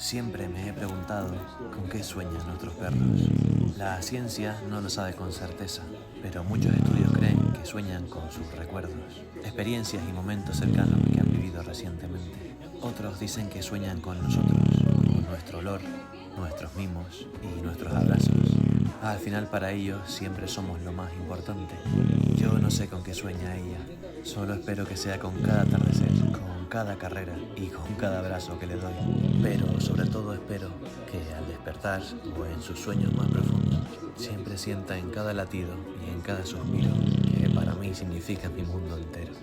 Siempre me he preguntado con qué sueñan nuestros perros. La ciencia no lo sabe con certeza, pero muchos estudios creen que sueñan con sus recuerdos, experiencias y momentos cercanos que han vivido recientemente. Otros dicen que sueñan con nosotros, con nuestro olor, nuestros mimos y nuestros abrazos. Al final para ellos siempre somos lo más importante. Yo no sé con qué sueña ella, solo espero que sea con cada atardecer, con cada carrera y con cada abrazo que le doy. Pero sobre todo espero que al despertar o en sus sueños más profundos, siempre sienta en cada latido y en cada suspiro que para mí significa mi mundo entero.